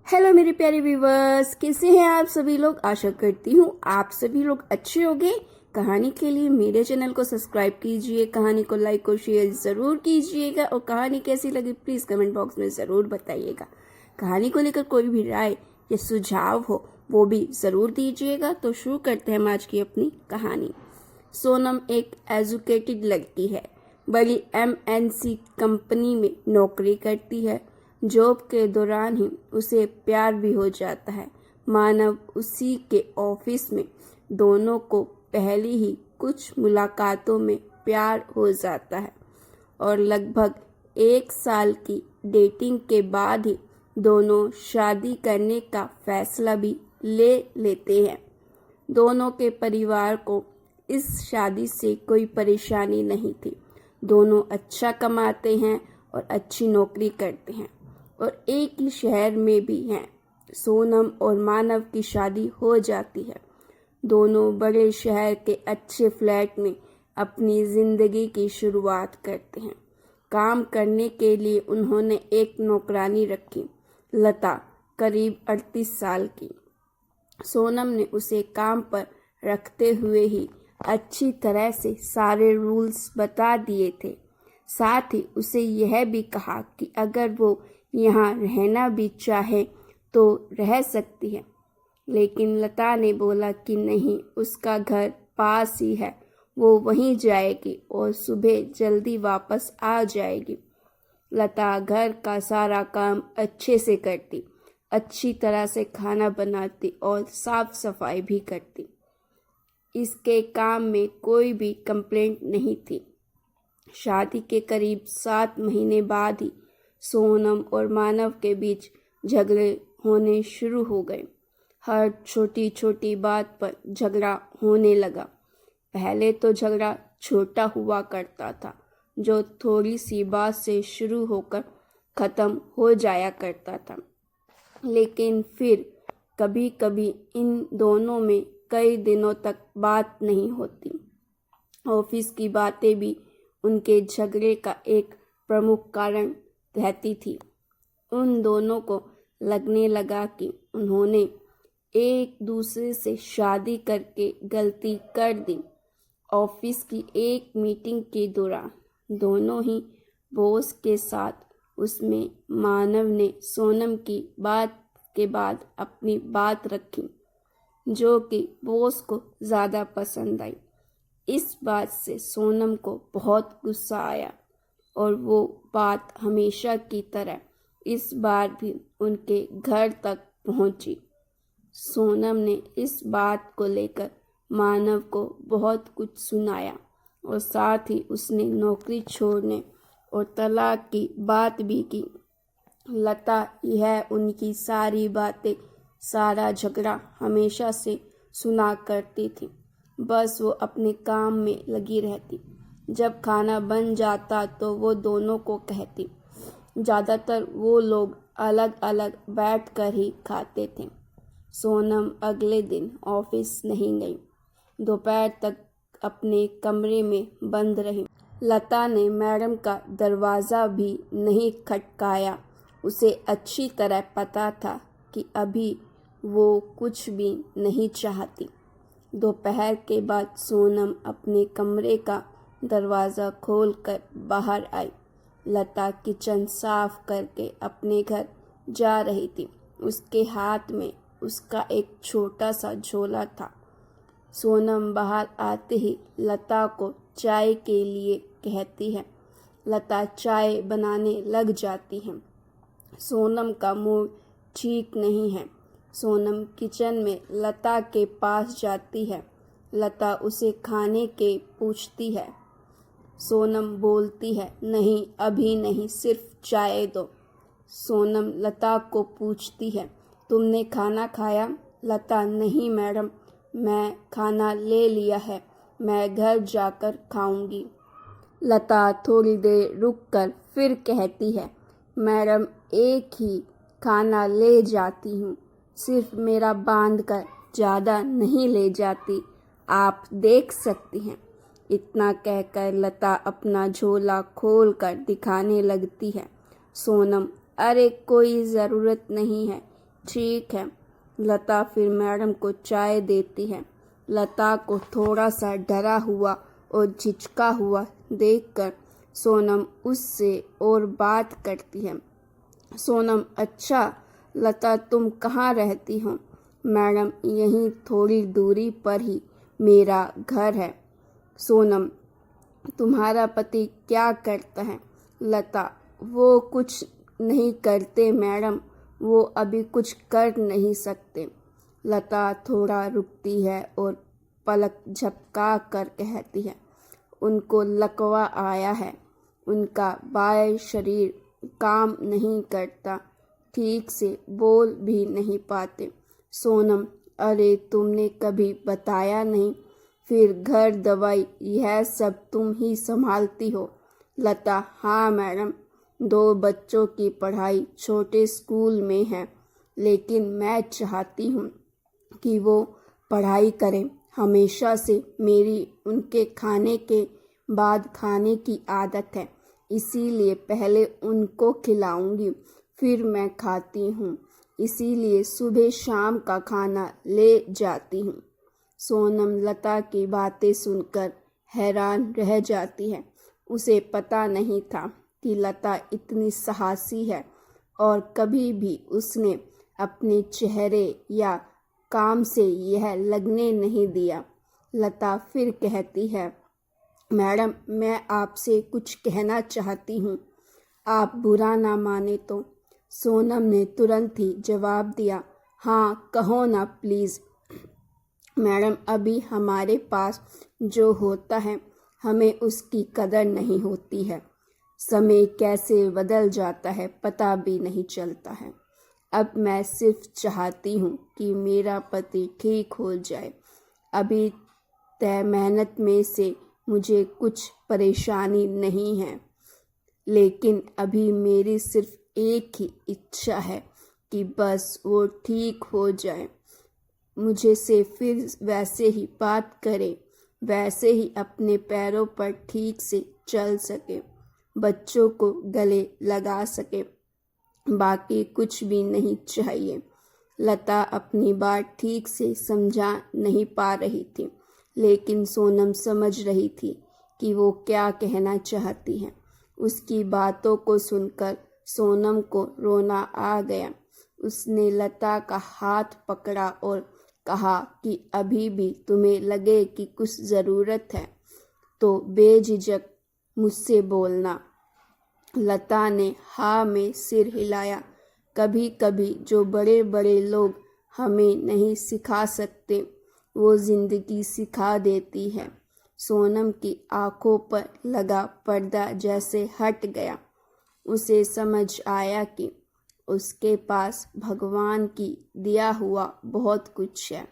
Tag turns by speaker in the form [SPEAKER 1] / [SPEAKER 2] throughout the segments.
[SPEAKER 1] Hello मेरे प्यारे viewers, कैसे हैं आप सभी लोग। आशा करती हूँ आप सभी लोग अच्छे होंगे। कहानी के लिए मेरे चैनल को सब्सक्राइब कीजिए, कहानी को लाइक और शेयर ज़रूर कीजिएगा और कहानी कैसी लगी प्लीज़ कमेंट बॉक्स में ज़रूर बताइएगा। कहानी को लेकर कोई भी राय या सुझाव हो वो भी ज़रूर दीजिएगा। तो शुरू करते हैं हम आज की अपनी कहानी। सोनम एक एजुकेटेड लड़की है, बड़ी MNC कंपनी में नौकरी करती है। जॉब के दौरान ही उसे प्यार भी हो जाता है। मानव उसी के ऑफिस में। दोनों को पहली ही कुछ मुलाकातों में प्यार हो जाता है और लगभग 1 साल की डेटिंग के बाद ही दोनों शादी करने का फैसला भी ले लेते हैं। दोनों के परिवार को इस शादी से कोई परेशानी नहीं थी। दोनों अच्छा कमाते हैं और अच्छी नौकरी करते हैं और एक ही शहर में भी हैं। सोनम और मानव की शादी हो जाती है। दोनों बड़े शहर के अच्छे फ्लैट में अपनी जिंदगी की शुरुआत करते हैं। काम करने के लिए उन्होंने एक नौकरानी रखी, लता, करीब 38 साल की। सोनम ने उसे काम पर रखते हुए ही अच्छी तरह से सारे रूल्स बता दिए थे। साथ ही उसे यह भी कहा कि अगर वो यहाँ रहना भी चाहे तो रह सकती है। लेकिन लता ने बोला कि नहीं, उसका घर पास ही है, वो वहीं जाएगी और सुबह जल्दी वापस आ जाएगी। लता घर का सारा काम अच्छे से करती, अच्छी तरह से खाना बनाती और साफ सफाई भी करती। इसके काम में कोई भी कंप्लेंट नहीं थी। शादी के करीब 7 महीने बाद ही सोनम और मानव के बीच झगड़े होने शुरू हो गए। हर छोटी छोटी बात पर झगड़ा होने लगा। पहले तो झगड़ा छोटा हुआ करता था, जो थोड़ी सी बात से शुरू होकर ख़त्म हो जाया करता था। लेकिन फिर कभी कभी इन दोनों में कई दिनों तक बात नहीं होती। ऑफिस की बातें भी उनके झगड़े का एक प्रमुख कारण रहती थी। उन दोनों को लगने लगा कि उन्होंने एक दूसरे से शादी करके गलती कर दी। ऑफिस की एक मीटिंग के दौरान दोनों ही बॉस के साथ उसमें मानव ने सोनम की बात के बाद अपनी बात रखी, जो कि बॉस को ज़्यादा पसंद आई। इस बात से सोनम को बहुत गुस्सा आया और वो बात हमेशा की तरह इस बार भी उनके घर तक पहुंची। सोनम ने इस बात को लेकर मानव को बहुत कुछ सुनाया और साथ ही उसने नौकरी छोड़ने और तलाक की बात भी की। लता यह उनकी सारी बातें, सारा झगड़ा हमेशा से सुना करती थी। बस वो अपने काम में लगी रहती। जब खाना बन जाता तो वो दोनों को कहती। ज़्यादातर वो लोग अलग अलग बैठ कर ही खाते थे। सोनम अगले दिन ऑफिस नहीं गई। दोपहर तक अपने कमरे में बंद रही। लता ने मैडम का दरवाज़ा भी नहीं खटकाया। उसे अच्छी तरह पता था कि अभी वो कुछ भी नहीं चाहती। दोपहर के बाद सोनम अपने कमरे का दरवाज़ा खोलकर बाहर आई। लता किचन साफ करके अपने घर जा रही थी। उसके हाथ में उसका एक छोटा सा झोला था। सोनम बाहर आते ही लता को चाय के लिए कहती है। लता चाय बनाने लग जाती है। सोनम का मूड ठीक नहीं है। सोनम किचन में लता के पास जाती है। लता उसे खाने के पूछती है। सोनम बोलती है, नहीं अभी नहीं, सिर्फ चाय दो। सोनम लता को पूछती है, तुमने खाना खाया? लता, नहीं मैडम, मैं खाना ले लिया है, मैं घर जाकर खाऊंगी। लता थोड़ी देर रुककर फिर कहती है, मैडम एक ही खाना ले जाती हूँ, सिर्फ मेरा बांध कर ज़्यादा नहीं ले जाती, आप देख सकती हैं। इतना कहकर लता अपना झोला खोल कर दिखाने लगती है। सोनम, अरे कोई ज़रूरत नहीं है, ठीक है। लता फिर मैडम को चाय देती है। लता को थोड़ा सा डरा हुआ और झिझका हुआ देखकर सोनम उससे और बात करती है। सोनम, अच्छा लता, तुम कहाँ रहती हो? मैडम, यहीं थोड़ी दूरी पर ही मेरा घर है। सोनम, तुम्हारा पति क्या करता है? लता, वो कुछ नहीं करते मैडम, वो अभी कुछ कर नहीं सकते। लता थोड़ा रुकती है और पलक झपका कर कहती है, उनको लकवा आया है, उनका बाएं शरीर काम नहीं करता, ठीक से बोल भी नहीं पाते। सोनम, अरे तुमने कभी बताया नहीं, फिर घर दवाई यह सब तुम ही संभालती हो? लता, हाँ मैडम, 2 बच्चों की पढ़ाई छोटे स्कूल में है, लेकिन मैं चाहती हूँ कि वो पढ़ाई करें। हमेशा से मेरी उनके खाने के बाद खाने की आदत है, इसीलिए पहले उनको खिलाऊंगी, फिर मैं खाती हूँ, इसीलिए सुबह शाम का खाना ले जाती हूँ। सोनम लता की बातें सुनकर हैरान रह जाती है। उसे पता नहीं था कि लता इतनी साहसी है और कभी भी उसने अपने चेहरे या काम से यह लगने नहीं दिया। लता फिर कहती है, मैडम, मैं आपसे कुछ कहना चाहती हूँ, आप बुरा ना माने तो। सोनम ने तुरंत ही जवाब दिया, हाँ कहो ना प्लीज़। मैडम, अभी हमारे पास जो होता है हमें उसकी कदर नहीं होती है। समय कैसे बदल जाता है पता भी नहीं चलता है। अब मैं सिर्फ चाहती हूँ कि मेरा पति ठीक हो जाए। अभी तय मेहनत में से मुझे कुछ परेशानी नहीं है, लेकिन अभी मेरी सिर्फ एक ही इच्छा है कि बस वो ठीक हो जाए, मुझे से फिर वैसे ही बात करे, वैसे ही अपने पैरों पर ठीक से चल सके, बच्चों को गले लगा सके, बाकी कुछ भी नहीं चाहिए। लता अपनी बात ठीक से समझा नहीं पा रही थी, लेकिन सोनम समझ रही थी कि वो क्या कहना चाहती है। उसकी बातों को सुनकर सोनम को रोना आ गया। उसने लता का हाथ पकड़ा और कहा कि अभी भी तुम्हें लगे कि कुछ ज़रूरत है तो बेझिझक मुझसे बोलना। लता ने हाँ में सिर हिलाया। कभी कभी जो बड़े बड़े लोग हमें नहीं सिखा सकते वो ज़िंदगी सिखा देती है। सोनम की आंखों पर लगा पर्दा जैसे हट गया। उसे समझ आया कि उसके पास भगवान की दिया हुआ बहुत कुछ है।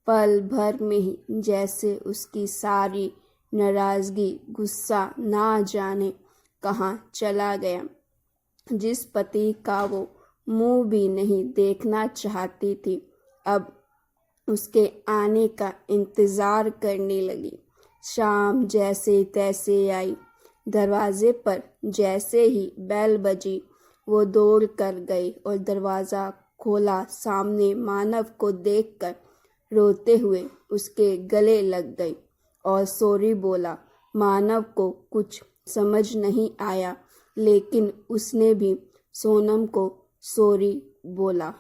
[SPEAKER 1] पल भर में ही जैसे उसकी सारी नाराज़गी, गुस्सा ना जाने कहाँ चला गया। जिस पति का वो मुंह भी नहीं देखना चाहती थी, अब उसके आने का इंतज़ार करने लगी। शाम जैसे तैसे आई। दरवाजे पर जैसे ही बेल बजी, वो दौड़ कर गई और दरवाज़ा खोला। सामने मानव को देखकर रोते हुए उसके गले लग गई और सॉरी बोला। मानव को कुछ समझ नहीं आया, लेकिन उसने भी सोनम को सॉरी बोला।